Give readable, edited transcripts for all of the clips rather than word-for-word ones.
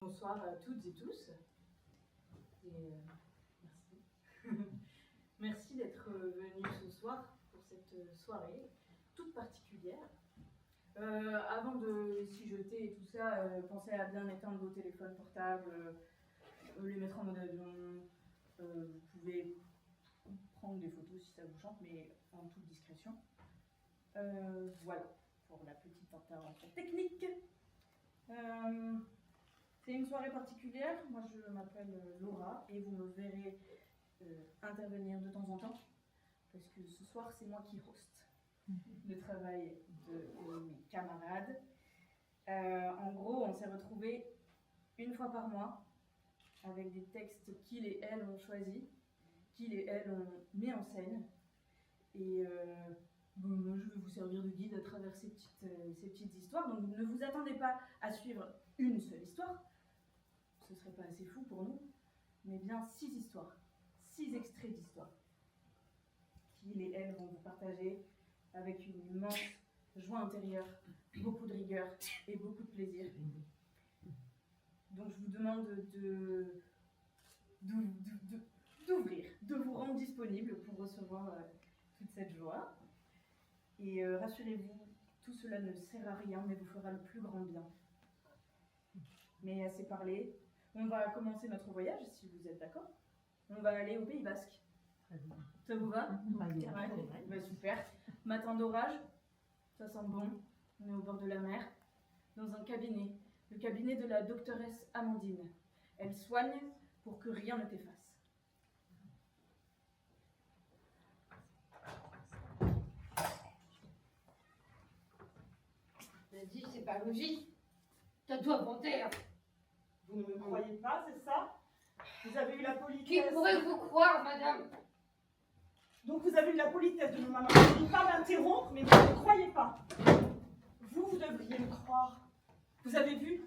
Bonsoir à toutes et tous. Merci. Merci d'être venus ce soir pour cette soirée toute particulière. Avant de s'y jeter et tout ça, pensez à bien éteindre vos téléphones portables, les mettre en mode avion. Vous pouvez prendre des photos si ça vous chante, mais en toute discrétion. Voilà pour la petite intervention technique. C'est une soirée particulière. Moi, je m'appelle Laura et vous me verrez intervenir de temps en temps parce que ce soir, c'est moi qui host le travail de mes camarades. En gros, on s'est retrouvés une fois par mois avec des textes qu'ils et elles ont choisis, qu'ils et elles ont mis en scène. Et moi, je vais vous servir de guide à travers ces petites histoires. Donc, ne vous attendez pas à suivre une seule histoire. Ce serait pas assez fou pour nous, mais bien 6 histoires, 6 extraits d'histoires qu'ils et elles vont vous partager avec une immense joie intérieure, beaucoup de rigueur et beaucoup de plaisir. Donc je vous demande d'ouvrir, de vous rendre disponible pour recevoir toute cette joie. Et rassurez-vous, tout cela ne sert à rien, mais vous fera le plus grand bien. Mais assez parlé. On va commencer notre voyage, si vous êtes d'accord. On va aller au Pays Basque. Ça vous va? Ouais, super. Matin d'orage, ça sent bon. On est au bord de la mer, dans un cabinet. Le cabinet de la doctoresse Amandine. Elle soigne pour que rien ne t'efface. Vas-y, c'est pas logique. T'as tout inventé. Hein. Vous ne me croyez pas, c'est ça? Vous avez eu la politesse... Qui pourrait vous croire, madame? Donc vous avez eu la politesse de ne pas m'interrompre, mais vous ne me croyez pas. Vous devriez me croire. Vous avez vu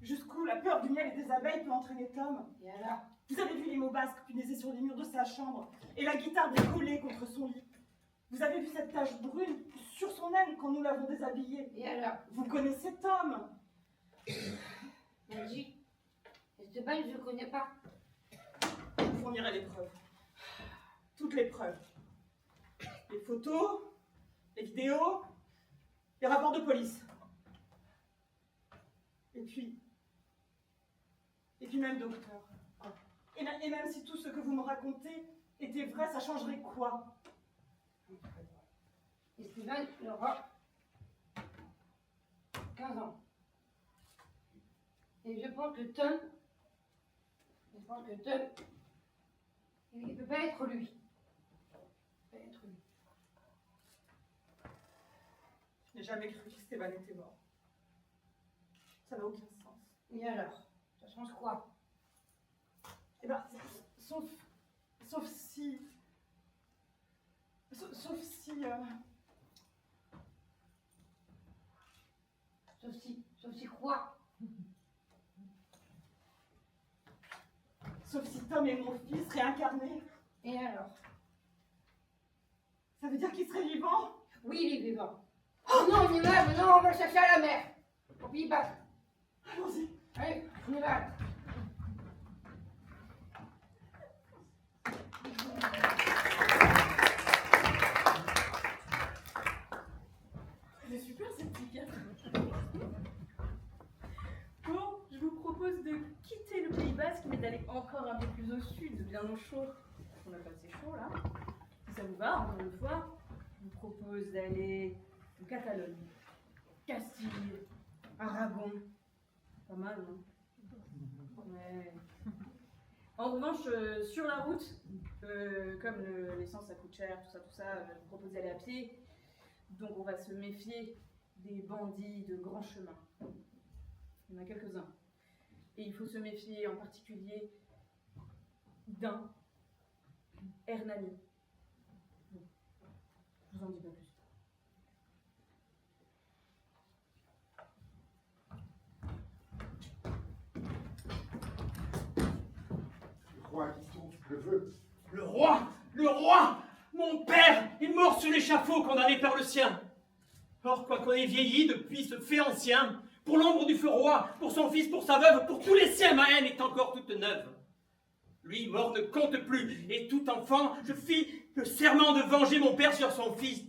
jusqu'où la peur du miel et des abeilles peut entraîner Tom? Et alors? Vous avez vu les mots basques punaisés sur les murs de sa chambre et la guitare décollée contre son lit? Vous avez vu cette tache brune sur son aile quand nous l'avons déshabillé? Et alors? Vous connaissez Tom? Vas-y. Esteban, je ne connais pas. Je vous fournirai les preuves. Toutes les preuves. Les photos, les vidéos, les rapports de police. Et puis même docteur. Et même si tout ce que vous me racontez était vrai, ça changerait quoi? Esteban, il aura 15 ans. Et je pense que Tom, il ne peut pas être lui. Je n'ai jamais cru qu'Esteban était mort. Ça n'a aucun sens. Et alors? Ça change quoi? Eh ben, sauf si... Sauf si quoi? Sauf si Tom est mon fils réincarné. Et alors? Ça veut dire qu'il serait vivant? Oui, il est vivant. Oh non, on y va, maintenant on va le chercher à la mer. Au Pays Basque. Allons-y. Allez, on y va. C'est super cette petite carte. Bon, je vous propose de quitter le Pays Basque, mais d'aller encore un peu plus au sud, bien au chaud. On n'a pas assez chaud là. Si ça vous va, encore une fois, je vous propose d'aller en Catalogne, Castille, Aragon. Pas mal, non? Ouais. En revanche, sur la route, comme l'essence ça coûte cher, tout ça, je vous propose d'aller à pied. Donc on va se méfier des bandits de grand chemin. Il y en a quelques-uns. Et il faut se méfier en particulier d'un Hernani. Bon, je vous en dis pas plus. Le roi Guiston, le veut. Le roi! Le roi! Mon père est mort sur l'échafaud condamné par le sien. Or, quoiqu'on ait vieilli depuis ce fait ancien, pour l'ombre du feu roi, pour son fils, pour sa veuve, pour tous les siens, ma haine est encore toute neuve. Lui, mort, ne compte plus, et tout enfant, je fis le serment de venger mon père sur son fils.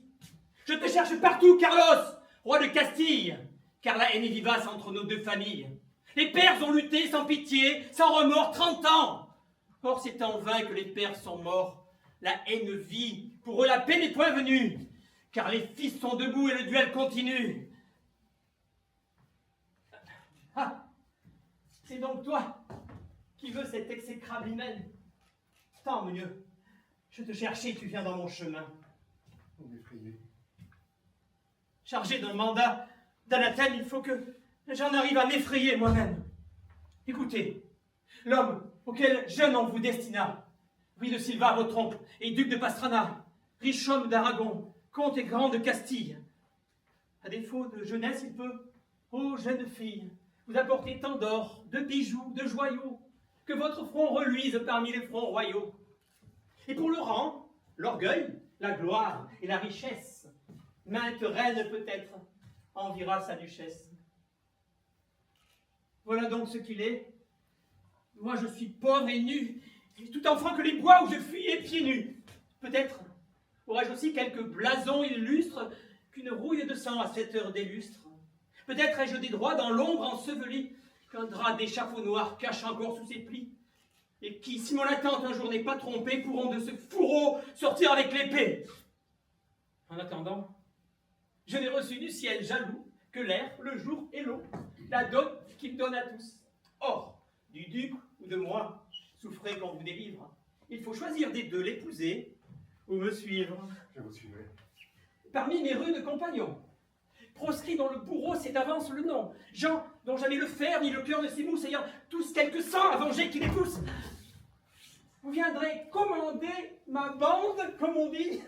Je te cherche partout, Carlos, roi de Castille, car la haine est vivace entre nos deux familles. Les pères ont lutté sans pitié, sans remords, 30 ans. Or, c'est en vain que les pères sont morts. La haine vit, pour eux la paix n'est point venue, car les fils sont debout et le duel continue. Ah, c'est donc toi qui veux cette exécrable hymen. Tant mieux. Je te cherchais, tu viens dans mon chemin. Vous m'effrayez. Chargé d'un mandat d'anathème, il faut que j'en arrive à m'effrayer moi-même. Écoutez, l'homme auquel jeune on vous destina, Louis de Silva, votre oncle, et duc de Pastrana, riche homme d'Aragon, comte et grand de Castille. À défaut de jeunesse, il peut, ô jeune fille, vous apporter tant d'or, de bijoux, de joyaux, que votre front reluise parmi les fronts royaux. Et pour le rang, l'orgueil, la gloire et la richesse, mainte reine peut-être enviera sa duchesse. Voilà donc ce qu'il est. Moi je suis pauvre et nu, et tout enfant que les bois où je fuyais pieds nus. Peut-être aurais-je aussi quelques blasons illustres qu'une rouille de sang à cette heure d'illustre. Peut-être ai-je des droits dans l'ombre ensevelis qu'un drap d'échafaud noir cache encore sous ses plis, et qui, si mon attente un jour n'est pas trompée, pourront de ce fourreau sortir avec l'épée. En attendant, je n'ai reçu du ciel jaloux que l'air, le jour et l'eau, la dot qu'il donne à tous. Or, du duc ou de moi, souffrez qu'on vous délivre. Il faut choisir des deux, l'épouser ou me suivre. Je vous suivrai. Parmi mes rudes compagnons, proscrits dont le bourreau sait d'avance le nom, gens dont jamais le fer ni le cœur ne s'émousse, ayant tous quelque sang à venger qui les pousse, vous viendrez commander ma bande, comme on dit,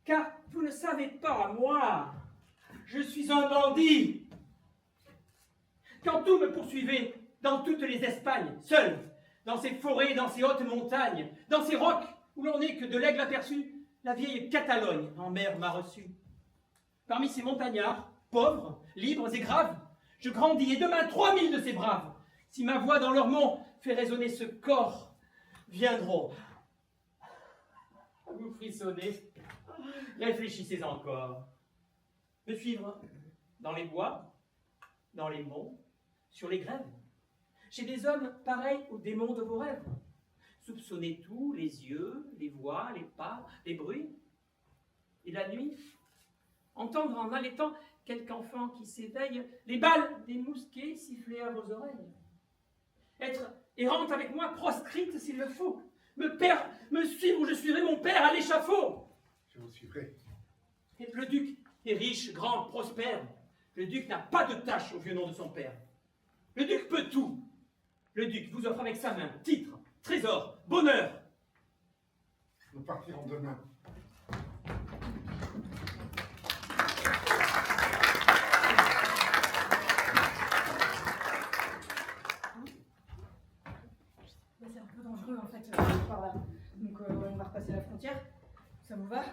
car vous ne savez pas, moi, je suis un bandit. Quand vous me poursuivez dans toutes les Espagnes, seul, dans ces forêts, dans ces hautes montagnes, dans ces rocs où l'on n'est que de l'aigle aperçu, la vieille Catalogne en mer m'a reçu. Parmi ces montagnards, pauvres, libres et graves, je grandis, et demain 3000 de ces braves, si ma voix dans leur mont fait résonner ce corps, viendront. Vous frissonnez, réfléchissez encore. Me suivre dans les bois, dans les monts, sur les grèves. Chez des hommes pareils aux démons de vos rêves. Soupçonner tout, les yeux, les voix, les pas, les bruits. Et la nuit, entendre en allaitant quelque enfant qui s'éveille, les balles des mousquets siffler à vos oreilles. Être errante avec moi, proscrite s'il le faut. Me suivre où je suivrai mon père à l'échafaud. Je vous suivrai. Et le duc est riche, grand, prospère. Le duc n'a pas de tâche au vieux nom de son père. Le duc peut tout. Le duc vous offre avec sa main titre, trésor, bonheur. Nous partirons demain. C'est un peu dangereux en fait par là. Donc on va repasser la frontière. Ça vous va?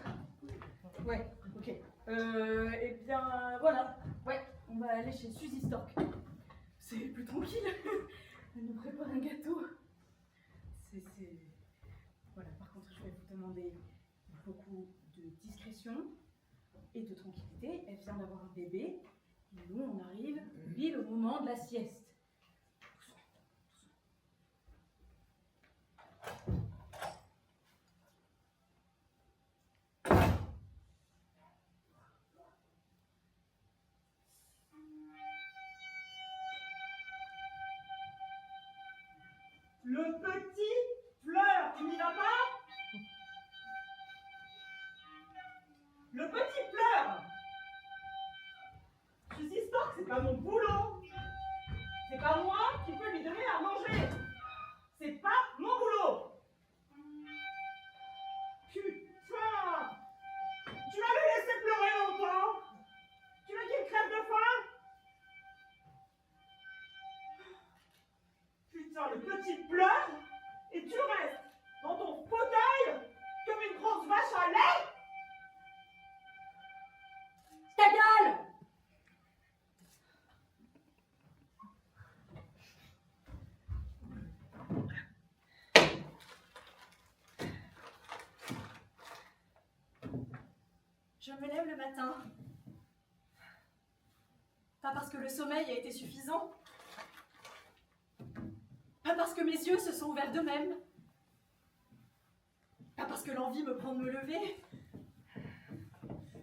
Ouais, ok. Eh bien voilà. Ouais, on va aller chez Suzy Stork. C'est plus tranquille. Elle nous prépare un gâteau. Voilà, par contre je vais vous demander beaucoup de discrétion et de tranquillité. Elle vient d'avoir un bébé. Et nous on arrive pile au moment de la sieste. Le petit Fleur, tu n'y vas pas? Le petit Fleur! Suzy Stork, c'est pas mon boulot. C'est pas moi qui peux lui donner à manger. C'est pas mon boulot. Putain! Tu vas le laisser pleurer longtemps? Tu veux qu'il crève de faim? Putain, le petit pleure et tu restes dans ton fauteuil comme une grosse vache à lait. Ta gueule! Je me lève le matin. Pas parce que le sommeil a été suffisant. Pas parce que mes yeux se sont ouverts d'eux-mêmes. Pas parce que l'envie me prend de me lever.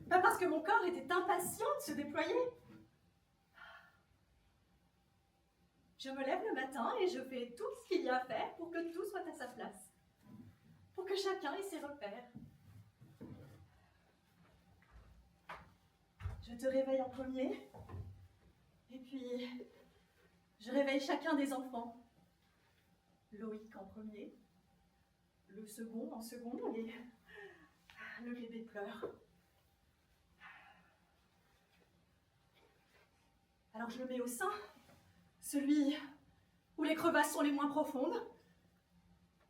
Pas parce que mon corps était impatient de se déployer. Je me lève le matin et je fais tout ce qu'il y a à faire pour que tout soit à sa place. Pour que chacun ait ses repères. Je te réveille en premier. Et puis, je réveille chacun des enfants. Loïc en premier. Le second en second et le bébé pleure. Alors je le mets au sein, celui où les crevasses sont les moins profondes,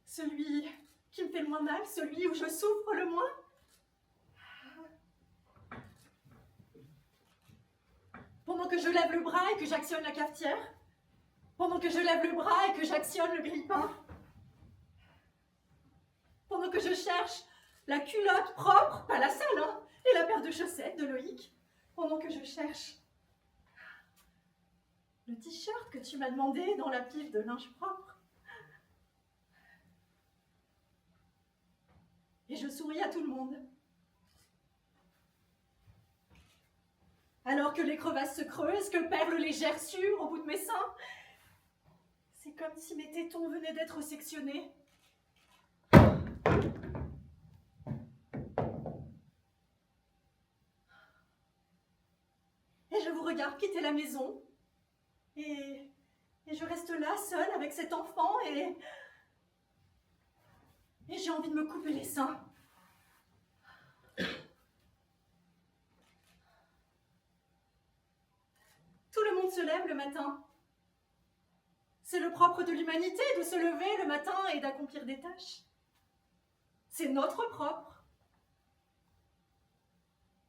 celui qui me fait le moins mal, celui où je souffre le moins. Pendant que je lève le bras et que j'actionne la cafetière, pendant que je lève le bras et que j'actionne le grille-pain, pendant que je cherche la culotte propre, pas la sale, hein, et la paire de chaussettes de Loïc, pendant que je cherche le t-shirt que tu m'as demandé dans la pile de linge propre. Et je souris à tout le monde. Alors que les crevasses se creusent, que perlent les gerçures au bout de mes seins, c'est comme si mes tétons venaient d'être sectionnés. Et je vous regarde quitter la maison. Et je reste là, seule, avec cet enfant, et j'ai envie de me couper les seins. Tout le monde se lève le matin. C'est le propre de l'humanité de se lever le matin et d'accomplir des tâches. C'est notre propre.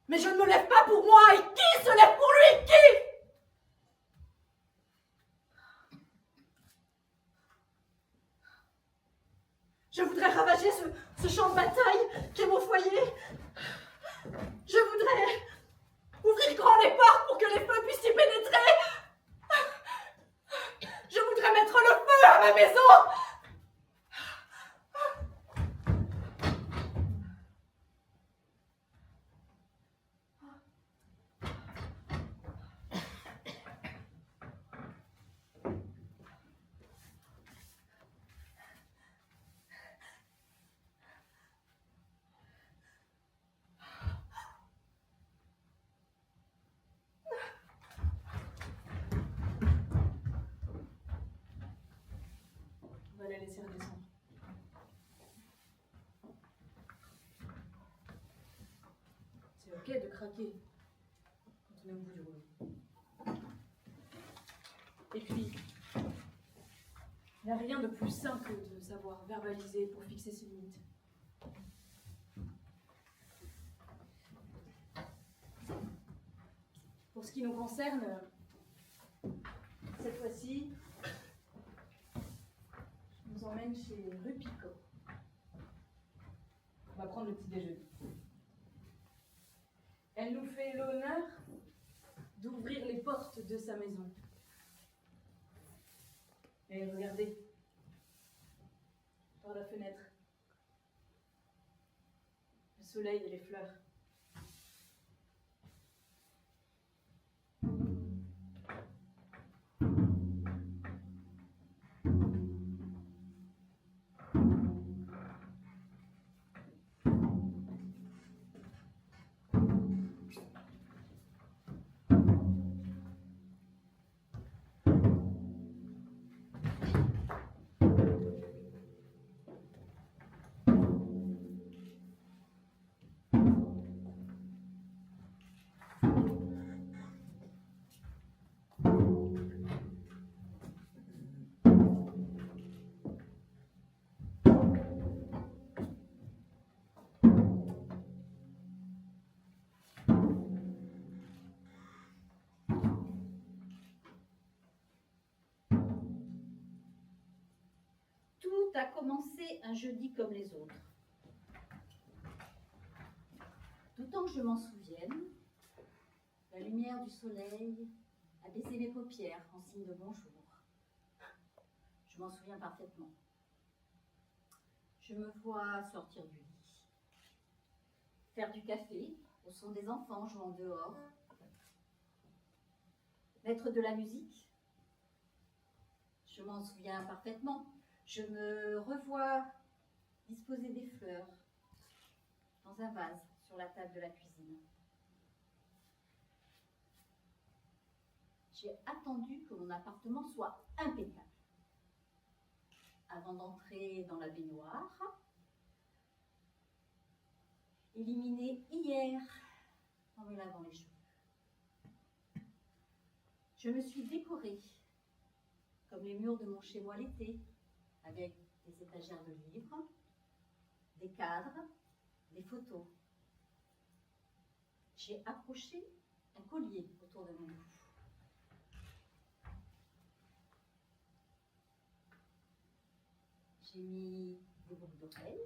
Mais je ne me lève pas pour moi, et qui se lève pour lui? Qui? Je voudrais ravager ce champ de bataille qui est mon foyer. Je voudrais ouvrir grand les portes pour que les feux puissent y pénétrer. Je voudrais mettre le feu à ma maison. On va la laisser redescendre. C'est ok de craquer quand on est au bout du rouleau. Et puis, il n'y a rien de plus sain que de savoir verbaliser pour fixer ses limites. Pour ce qui nous concerne, cette fois-ci, je nous emmène chez Rupico. On va prendre le petit déjeuner. Elle nous fait l'honneur d'ouvrir les portes de sa maison. Et regardez, par la fenêtre, le soleil et les fleurs. Tout a commencé un jeudi comme les autres. Tout Autant que je m'en souvienne, la lumière du soleil a baissé mes paupières en signe de bonjour. Je m'en souviens parfaitement. Je me vois sortir du lit, faire du café au son des enfants jouant dehors, mettre de la musique. Je m'en souviens parfaitement. Je me revois disposer des fleurs dans un vase sur la table de la cuisine. J'ai attendu que mon appartement soit impeccable avant d'entrer dans la baignoire, éliminée hier en me lavant les cheveux. Je me suis décorée comme les murs de mon chez-moi l'été, avec des étagères de livres, des cadres, des photos. J'ai accroché un collier autour de mon cou. J'ai mis des boucles d'oreilles.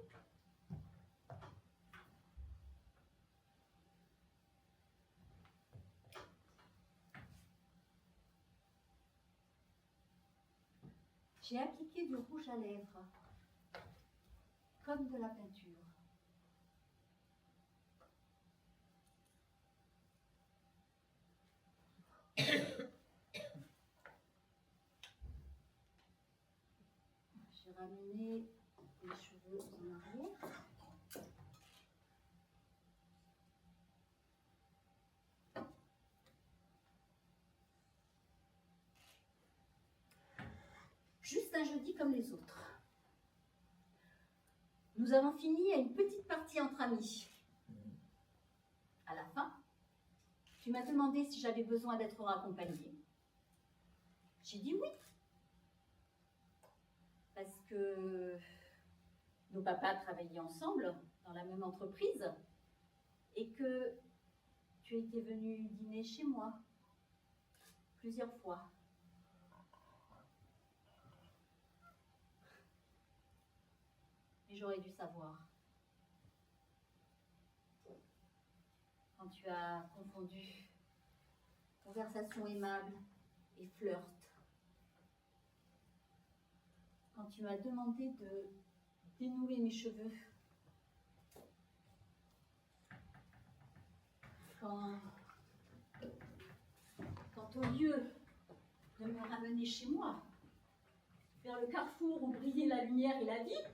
J'ai appliqué du rouge à lèvres, comme de la peinture. J'ai ramené les cheveux en arrière. Juste un jeudi comme les autres. Nous avons fini à une petite partie entre amis. À la fin, tu m'as demandé si j'avais besoin d'être raccompagnée. J'ai dit oui. Parce que nos papas travaillaient ensemble dans la même entreprise et que tu étais venu dîner chez moi plusieurs fois. Et j'aurais dû savoir. Quand tu as confondu conversation aimable et flirt. Quand tu m'as demandé de dénouer mes cheveux. Quand au lieu de me ramener chez moi, vers le carrefour où brillait la lumière et la vie,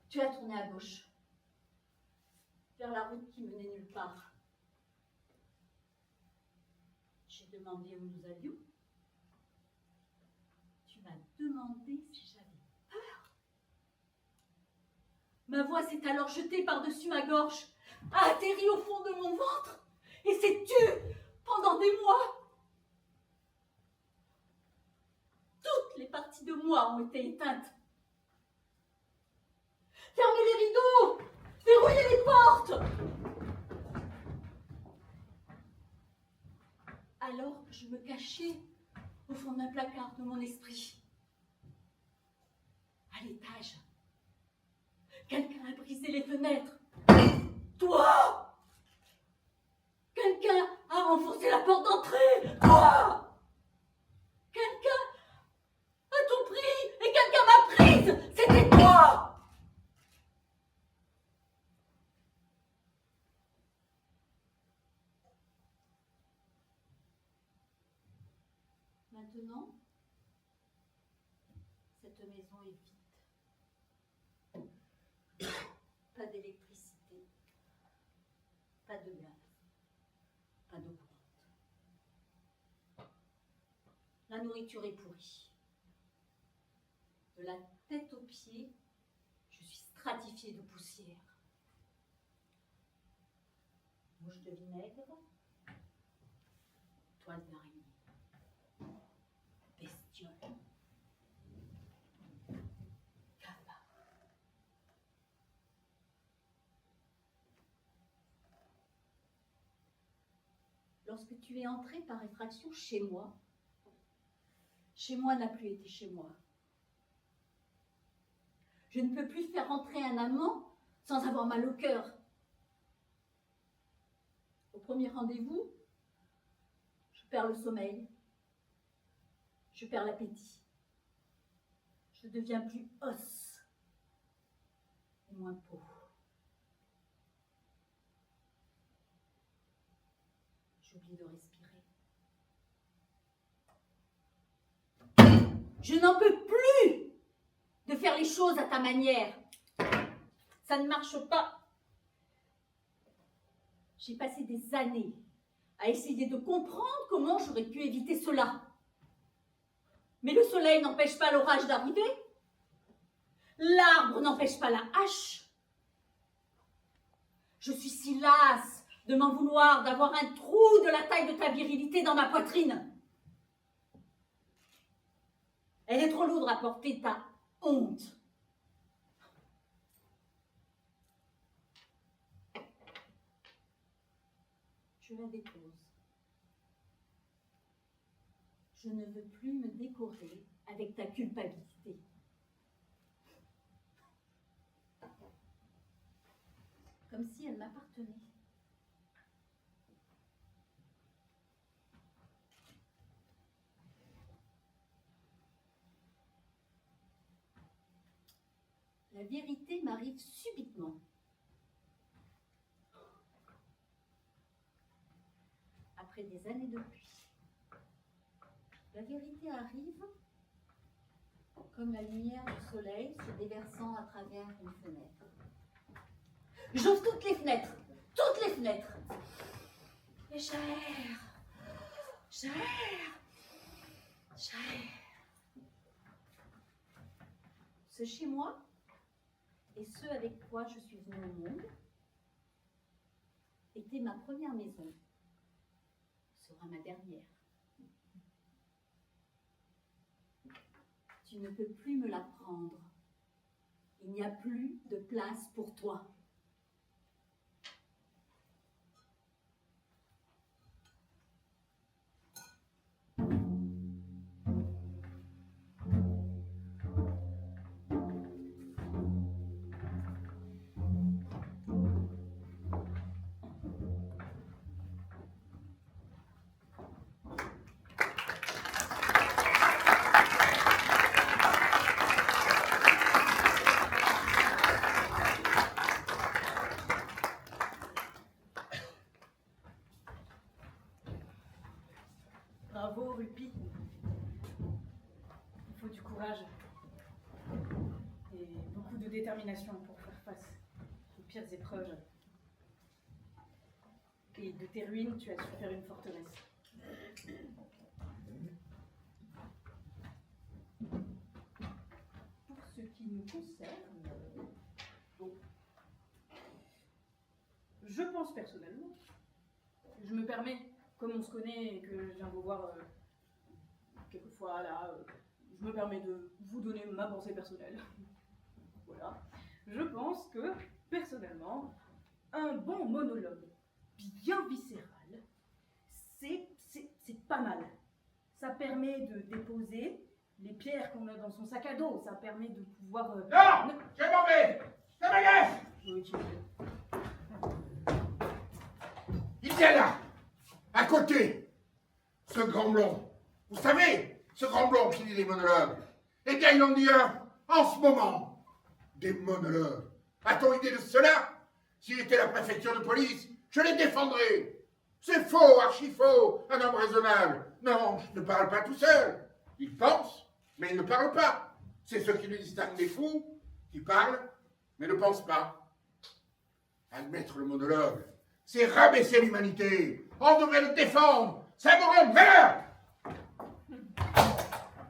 tu as tourné à gauche, vers la route qui menait nulle part. J'ai demandé où nous allions. Tu m'as demandé si j'avais peur. Ma voix s'est alors jetée par-dessus ma gorge, a atterri au fond de mon ventre et s'est tue pendant des mois. Toutes les parties de moi ont été éteintes. Fermez les rideaux, verrouillez les portes. Alors que je me cachais au fond d'un placard de mon esprit. À l'étage, quelqu'un a brisé les fenêtres. Toi! Quelqu'un a renfoncé la porte d'entrée. Toi! Quelqu'un a tout pris et quelqu'un m'a prise. C'était toi! Maintenant, cette maison est vide. Pas d'électricité, pas de gaz, pas d'eau courante. La nourriture est pourrie. De la tête aux pieds, je suis stratifiée de poussière. Mouche de vinaigre, toile d'araignée. Bestiole. Cafard. Lorsque tu es entré par effraction chez moi n'a plus été chez moi. Je ne peux plus faire entrer un amant sans avoir mal au cœur. premier rendez-vous, je perds le sommeil, je perds l'appétit. Je deviens plus os et moins peau. J'oublie de respirer. Je n'en peux plus de faire les choses à ta manière. Ça ne marche pas. J'ai passé des années à essayer de comprendre comment j'aurais pu éviter cela. Mais le soleil n'empêche pas l'orage d'arriver. L'arbre n'empêche pas la hache. Je suis si lasse de m'en vouloir d'avoir un trou de la taille de ta virilité dans ma poitrine. Elle est trop lourde à porter ta honte. Je la dépose. Je ne veux plus me décorer avec ta culpabilité. Comme si elle m'appartenait. La vérité m'arrive subitement. Après des années de pluie. La vérité arrive comme la lumière du soleil se déversant à travers une fenêtre. J'ouvre toutes les fenêtres, toutes les fenêtres. Et j'aère. Ce chez moi et ce avec quoi je suis venue au monde était ma première maison, sera ma dernière. Tu ne peux plus me la prendre. Il n'y a plus de place pour toi. Bravo, Rupi. Il faut du courage et beaucoup de détermination pour faire face aux pires épreuves. Et de tes ruines, tu as su faire une forteresse. Pour ce qui nous concerne, bon, je pense personnellement, je me permets, comme on se connaît et que je viens vous voir quelquefois là, je me permets de vous donner ma pensée personnelle. Voilà. Je pense que, personnellement, un bon monologue bien viscéral, c'est pas mal. Ça permet de déposer les pierres qu'on a dans son sac à dos. Ça permet de pouvoir... Non, je m'en vais. Ça m'agace. Il vient là, à côté, ce grand blond. Vous savez, ce grand blond qui lit les monologues. Eh bien, il en dit un, en ce moment. Des monologues. A-t-on idée de cela? S'il était la préfecture de police, je les défendrais. C'est faux, archi faux, un homme raisonnable. Non, je ne parle pas tout seul. Il pense, mais il ne parle pas. C'est ce qui le distingue des fous, qui parlent, mais ne pensent pas. Admettre le monologue, c'est rabaisser l'humanité. On devrait le défendre. Ça me rend malheur.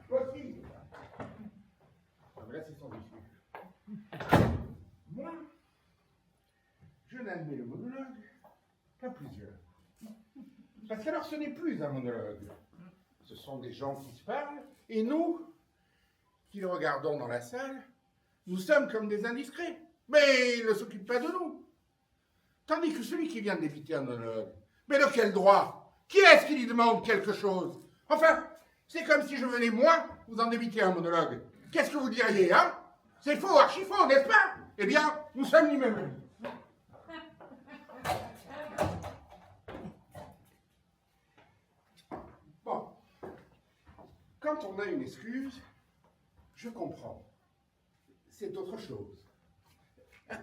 Aussi. Ah, mais là, c'est son issue. Moi, je n'admets le monologue pas plusieurs. Parce qu'alors, ce n'est plus un monologue. Ce sont des gens qui se parlent, et nous, qui le regardons dans la salle, nous sommes comme des indiscrets. Mais il ne s'occupe pas de nous. Tandis que celui qui vient de débiter un monologue, mais de quel droit? Qui est-ce qui lui demande quelque chose? Enfin, c'est comme si je venais, moi, vous en débiter un monologue. Qu'est-ce que vous diriez, hein? C'est faux, archi faux, n'est-ce pas? Eh bien, nous sommes nous-mêmes. Quand on a une excuse, je comprends. C'est autre chose.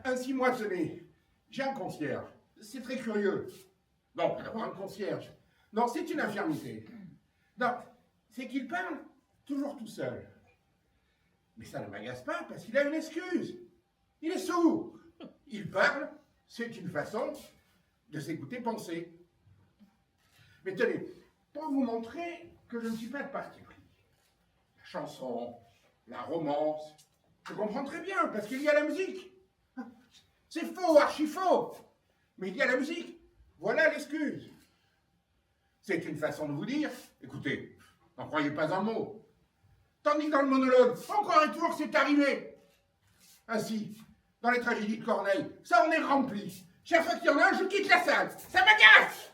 Ainsi, moi, tenez, j'ai un concierge. C'est très curieux. Non, pas d'avoir un concierge. Non, c'est une infirmité. Non, c'est qu'il parle toujours tout seul. Mais ça ne m'agace pas parce qu'il a une excuse. Il est sourd. Il parle, c'est une façon de s'écouter penser. Mais tenez, pour vous montrer que je ne suis pas de parti pris. La chanson, la romance, je comprends très bien parce qu'il y a la musique. C'est faux, archi faux. Mais il y a la musique. Voilà l'excuse. C'est une façon de vous dire, écoutez, n'en croyez pas un mot. Tandis que dans le monologue, encore et toujours, c'est arrivé. Ainsi, dans les tragédies de Corneille, ça en est rempli. Chaque fois qu'il y en a un, je quitte la salle. Ça m'agace.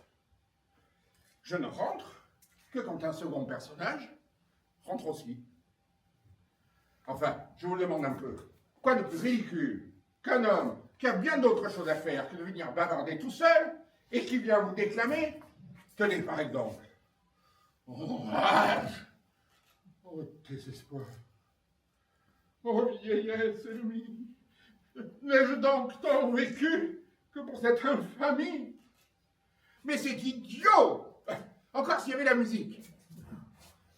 Je ne rentre que quand un second personnage rentre aussi. Enfin, je vous le demande un peu. Quoi de plus ridicule qu'un homme qui a bien d'autres choses à faire que de venir bavarder tout seul et qui vient vous déclamer? Tenez, par exemple. Oh, rage! Oh, désespoir! Oh, vieillesse ennemie! N'ai-je donc tant vécu que pour cette infamie? Mais c'est idiot! Encore s'il y avait la musique.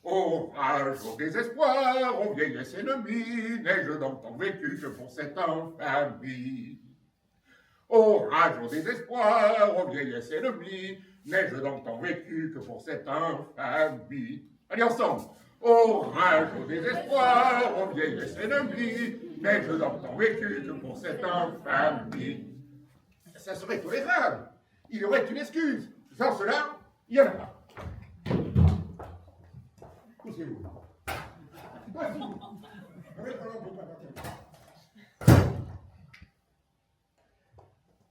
Oh, rage, au désespoir, oh, vieillesse ennemie, n'ai-je donc tant vécu que pour cette infamie? Oh, rage, au désespoir, oh, vieillesse ennemie, n'ai-je donc tant vécu que pour cette infamie? Allez, ensemble! Oh, rage, au désespoir, oh, vieillesse ennemie, n'ai-je donc tant vécu que pour cette infamie? Ça serait tolérable. Il y aurait une excuse. Sans cela, il n'y en a pas. Poussez-vous. Poussez-vous.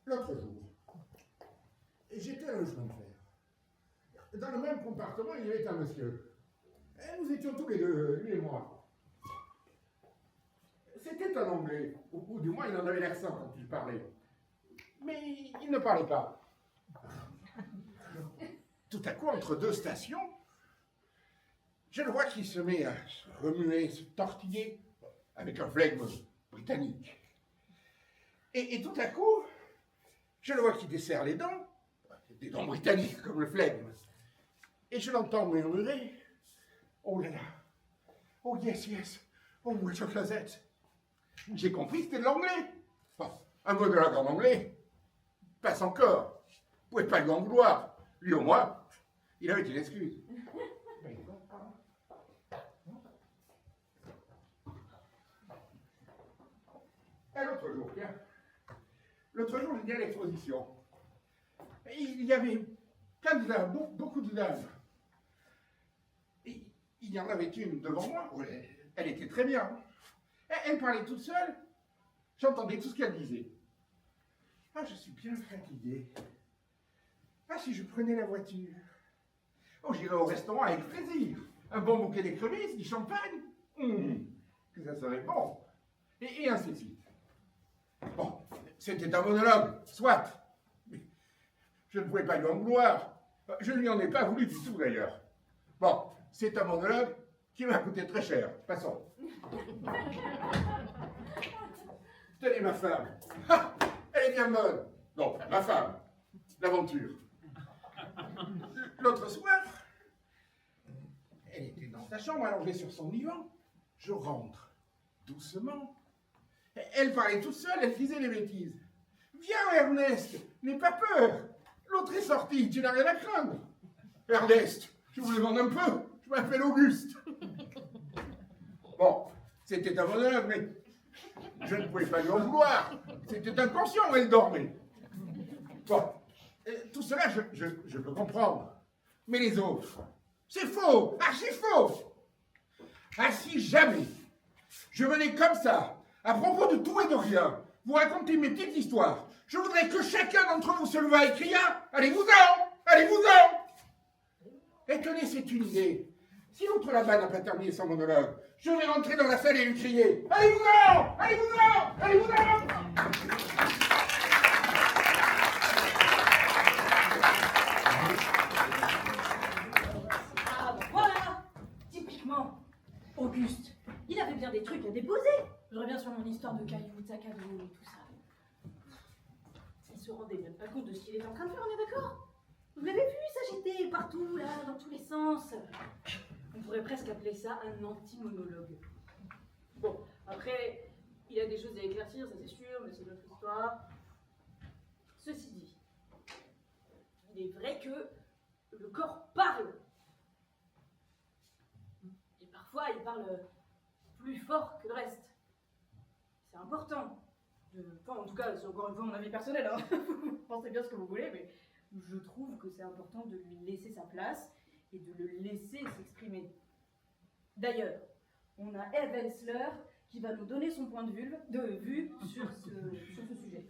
L'autre jour, j'étais à un chemin de fer. Dans le même compartiment, il y avait un monsieur. Et nous étions tous les deux, lui et moi. C'était un Anglais, ou du moins il en avait l'accent quand il parlait. Mais il ne parlait pas. Tout à coup, entre deux stations, je le vois qui se met à se remuer, se tortiller, avec un flegme britannique. Et tout à coup, je le vois qui desserre les dents, des dents britanniques comme le flegme. Et je l'entends murmurer, oh là là, oh yes, yes, oh which of closet. J'ai compris, c'était de l'anglais. Enfin, un monologue en anglais passe encore. Vous pouvez pas lui en vouloir. Lui au moins, il avait une excuse. Et l'autre jour, tiens. L'autre jour, j'étais à l'exposition. Et il y avait plein de dames, beaucoup de dames. Et il y en avait une devant moi. Elle était très bien. Elle parlait toute seule. J'entendais tout ce qu'elle disait. Ah, je suis bien fatigué. Ah, si je prenais la voiture. Oh, j'irais au restaurant avec plaisir. Un bon bouquet d'écrevisses, du champagne. Que ça serait bon. Et ainsi de suite. Bon, c'était un monologue, soit. Mais je ne pouvais pas lui en vouloir. Je ne lui en ai pas voulu du tout, d'ailleurs. Bon, c'est un monologue qui m'a coûté très cher. Passons. Tenez ma femme. Ah, elle est bien bonne. Non, ma femme. L'aventure. L'autre soir, elle était dans sa chambre, allongée sur son divan. Je rentre doucement. Elle parlait toute seule, elle disait des bêtises. Viens, Ernest, n'aie pas peur. L'autre est sorti, tu n'as rien à craindre. Ernest, je vous demande un peu, je m'appelle Auguste. Bon, c'était un monologue, mais je ne pouvais pas lui en vouloir. C'était inconscient, elle dormait. Bon, tout cela, je peux comprendre. Mais les autres, c'est faux, archi faux. Ah, si jamais je venais comme ça, à propos de tout et de rien, vous raconter mes petites histoires, je voudrais que chacun d'entre vous se levât et cria « Allez-vous-en! Allez-vous-en » Et tenez, c'est une idée. Si l'autre là-bas n'a pas terminé son monologue, je vais rentrer dans la salle et lui crier « Allez-vous-en! Allez-vous-en! Allez-vous-en » Ah, voilà, typiquement, Il avait bien des trucs à déposer. Je reviens sur mon histoire de cailloux, de sac à dos et tout ça. Il se rendait même pas compte de ce qu'il était en train de faire, on est d'accord? Vous l'avez vu s'agiter partout, là, dans tous les sens. On pourrait presque appeler ça un anti-monologue. Bon, après, il a des choses à éclaircir, ça c'est sûr, mais c'est notre histoire. Ceci dit, il est vrai que le corps parle. Et parfois, il parle plus fort que le reste. C'est important. Enfin, en tout cas, c'est encore une fois mon avis personnel. Hein. Vous pensez bien ce que vous voulez, mais je trouve que c'est important de lui laisser sa place et de le laisser s'exprimer. D'ailleurs, on a Eve Ensler qui va nous donner son point de vue sur ce sujet.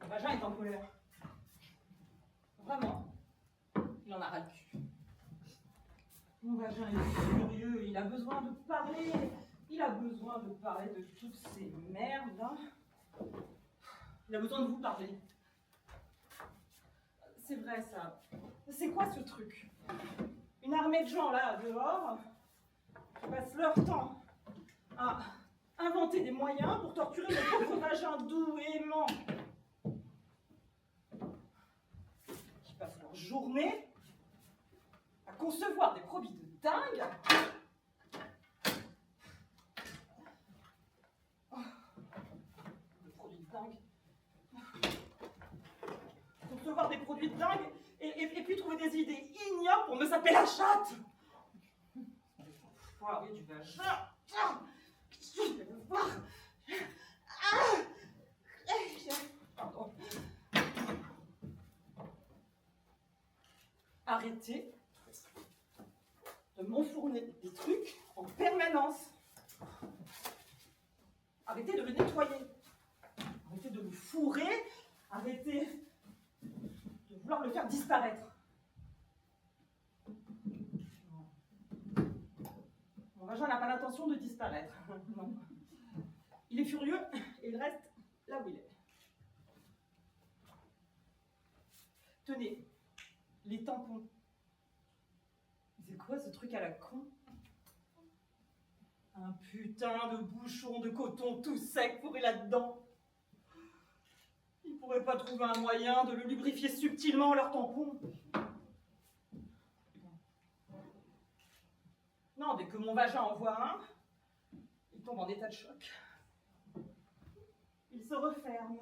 Le vagin est en colère. Vraiment. Il en a ras le cul. Mon vagin est furieux, il a besoin de parler. Il a besoin de parler de toutes ces merdes. Hein. Il a besoin de vous parler. C'est vrai ça. C'est quoi ce truc? Une armée de gens là, dehors, qui passent leur temps à inventer des moyens pour torturer le pauvre vagin doux et aimant. Qui passent leur journée à concevoir des produits de dingue. Des produits de dingue. Concevoir des produits de dingue et puis trouver des idées ignobles pour me saper la chatte. Enfoiré du vagin. Je vais le voir. Pardon. Arrêtez de m'enfourner des trucs en permanence. Arrêtez de le nettoyer. Arrêtez de le fourrer. Arrêtez de vouloir le faire disparaître. Mon vagin n'a pas l'intention de disparaître. Non. Il est furieux et il reste là où il est. Tenez, les tampons. C'est quoi ce truc à la con? Un putain de bouchon de coton tout sec pourri là-dedans. Ils pourraient pas trouver un moyen de le lubrifier subtilement, leur tampon. Non, dès que mon vagin en voit un, il tombe en état de choc. Il se referme.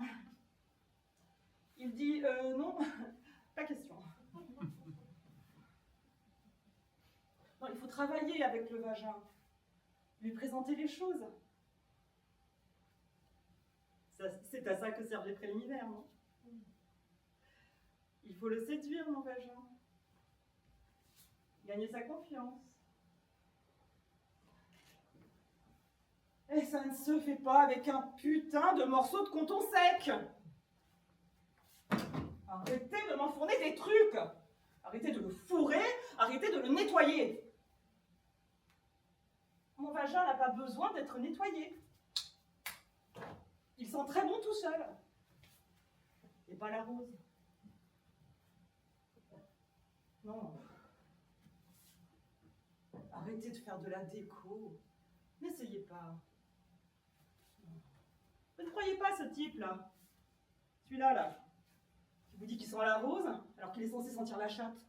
Il dit non, pas question. Non, il faut travailler avec le vagin, lui présenter les choses. C'est à ça que servent les préliminaires, non? Il faut le séduire, mon vagin. Gagner sa confiance. Et ça ne se fait pas avec un putain de morceau de coton sec. Arrêtez de m'enfourner des trucs. Arrêtez de le fourrer, arrêtez de le nettoyer. Mon vagin n'a pas besoin d'être nettoyé. Il sent très bon tout seul. Et pas la rose. Non. Arrêtez de faire de la déco. N'essayez pas. Vous ne croyez pas ce type-là? Celui-là, là. Qui vous dit qu'il sent la rose, alors qu'il est censé sentir la chatte.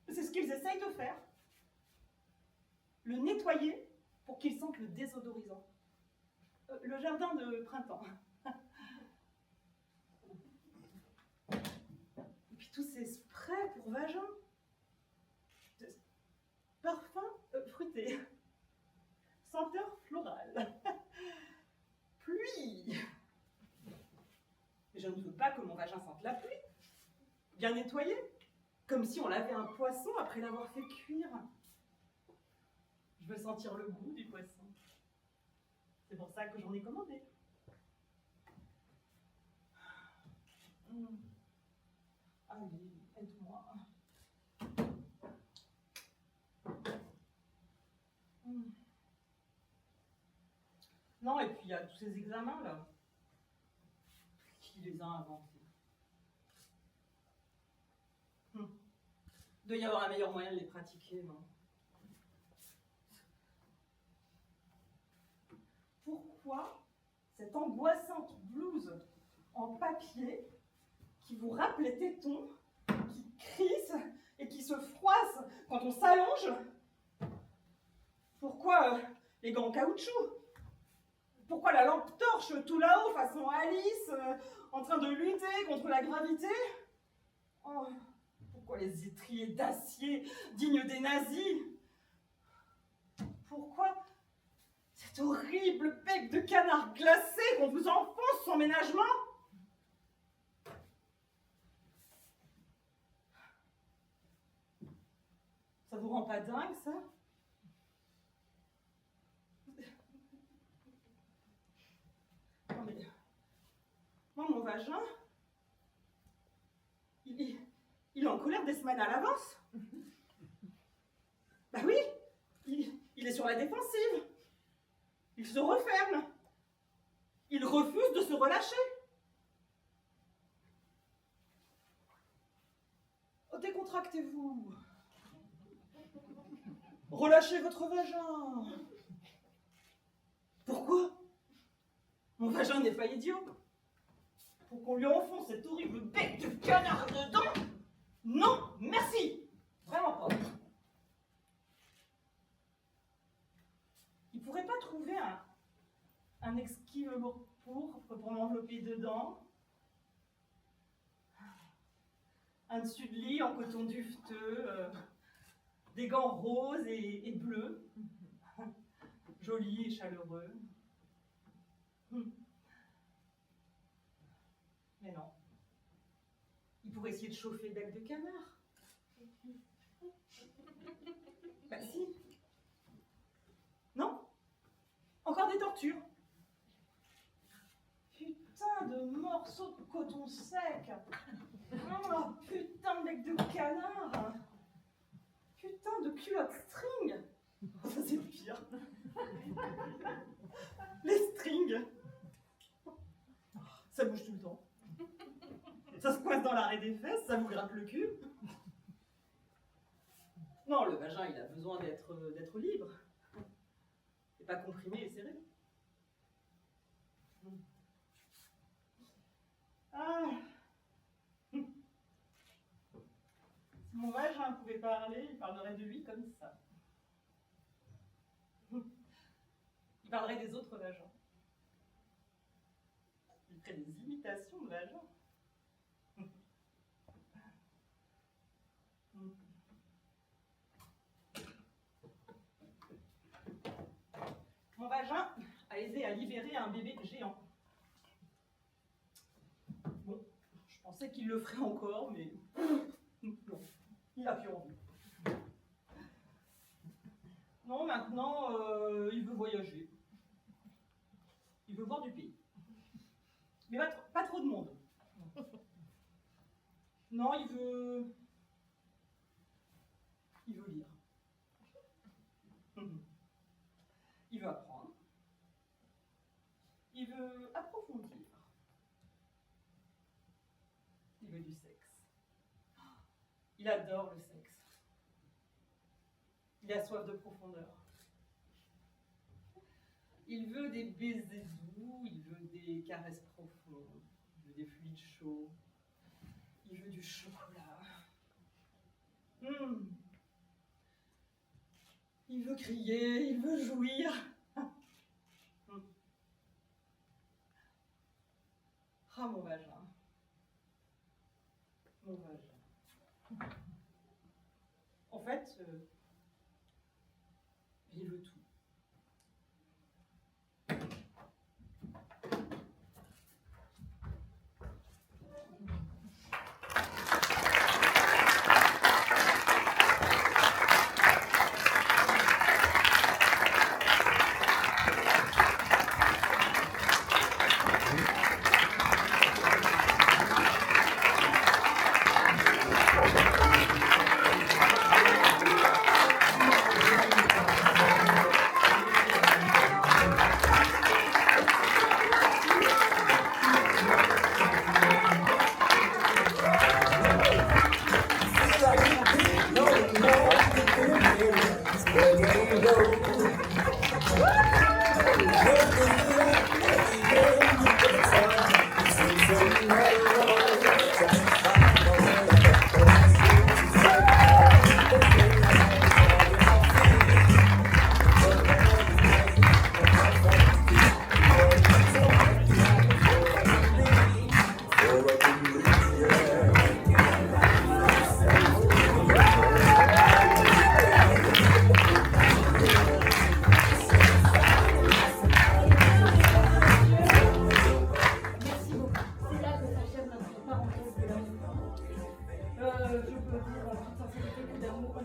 C'est ce qu'ils essayent de faire. Le nettoyer pour qu'il sente le désodorisant. Le jardin de printemps. Et puis tous ces sprays pour vagin. Parfum fruité. Senteur florale. Pluie. Mais je ne veux pas que mon vagin sente la pluie. Bien nettoyé. Comme si on lavait un poisson après l'avoir fait cuire. Je veux sentir le goût du poisson. C'est pour ça que j'en ai commandé. Allez, aide-moi. Non, et puis il y a tous ces examens là. qui les a inventés. Il doit y avoir un meilleur moyen de les pratiquer, non? Pourquoi cette angoissante blouse en papier qui vous râpe les tétons, qui crisse et qui se froisse quand on s'allonge? Pourquoi les gants en caoutchouc? Pourquoi la lampe torche tout là-haut façon Alice, en train de lutter contre la gravité? Oh, pourquoi les étriers d'acier dignes des nazis? Pourquoi cet horrible bec de canard glacé qu'on vous enfonce sans ménagement? Ça vous rend pas dingue, ça? Non mais... Moi, mon vagin... Il est en colère des semaines à l'avance. Bah oui, il est sur la défensive. Il se referme. Il refuse de se relâcher. Oh, décontractez-vous. Relâchez votre vagin. Pourquoi? Mon vagin n'est pas idiot. Pour qu'on lui enfonce cet horrible bec de canard dedans? Non, merci. Vraiment pas. Il pourrait pas trouver un exquis velours pourpre pour m'envelopper dedans? Un dessus de lit en coton duveteux, des gants roses et bleus, jolis et chaleureux. Mais non. Il pourrait essayer de chauffer le bec de canard. Bah si. Non? Encore des tortures. Putain de morceaux de coton sec. Oh, putain de bec de canard. Putain de culotte string. Oh, ça c'est le pire. Les strings. Ça bouge tout le temps. Ça se coince dans l'arrêt des fesses, ça vous gratte le cul. Non, le vagin, il a besoin d'être libre. Et pas comprimé et serré. Ah. Si mon vagin pouvait parler, il parlerait de lui comme ça. Il parlerait des autres vagins. Il ferait des imitations de vagins. Mon vagin a aidé à libérer un bébé géant. Bon, je pensais qu'il le ferait encore, mais non, il n'a plus envie. Non, maintenant, il veut voyager. Il veut voir du pays. Mais pas trop de monde. Non, il veut lire. Il veut apprendre. Il veut approfondir. Il veut du sexe. Il adore le sexe. Il a soif de profondeur. Il veut des baisers doux, il veut des caresses profondes, il veut des fluides chauds, il veut du chocolat. Il veut crier, il veut jouir. Ah, mon vagin. Mon vagin. En fait, il veut tout.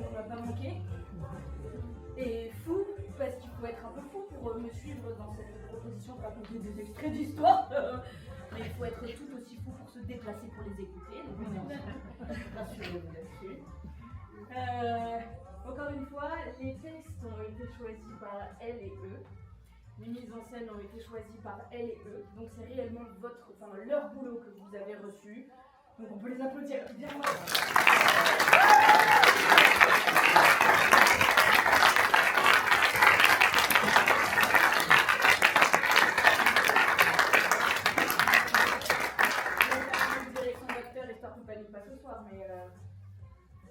on n'a pas manqué. Et fou, parce qu'il faut être un peu fou pour me suivre dans cette proposition de raconter des extraits d'histoire. Mais il faut être tout aussi fou pour se déplacer pour les écouter. Donc on est ensemble. Rassurez-vous là-dessus. Encore une fois, les textes ont été choisis par elle et eux. Les mises en scène ont été choisies par elle et eux. Donc c'est réellement leur boulot que vous avez reçu. Donc on peut les applaudir bien fort. Direction d'acteur, histoire qu'on panique pas ce soir, mais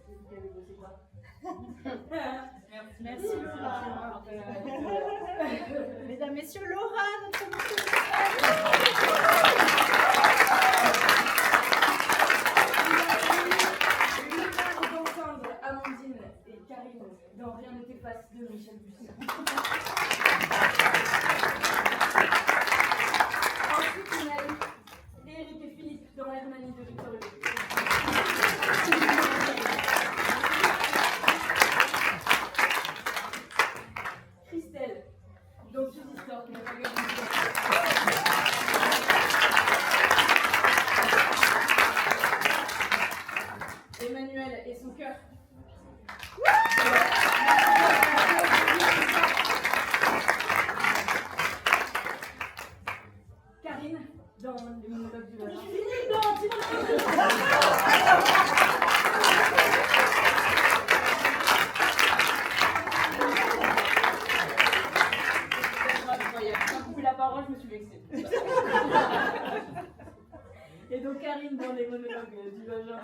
c'est vous qui avez bossé quoi. Merci Laura. Mesdames, Messieurs, Laura, notre d'entendre Amandine et Karine dans Rien ne t'efface de Michel Bussy. Ensuite, on a eu Eric et Philippe dans Hermanie de Victor Hugo. Christelle, donc deux histoires qui n'a pas gagné. Emmanuel et son cœur. Karine dans les monologues du Vagin. Philippe dans Quand j'ai eu la parole, je me suis vexée. Et donc Karine dans les monologues du Vagin.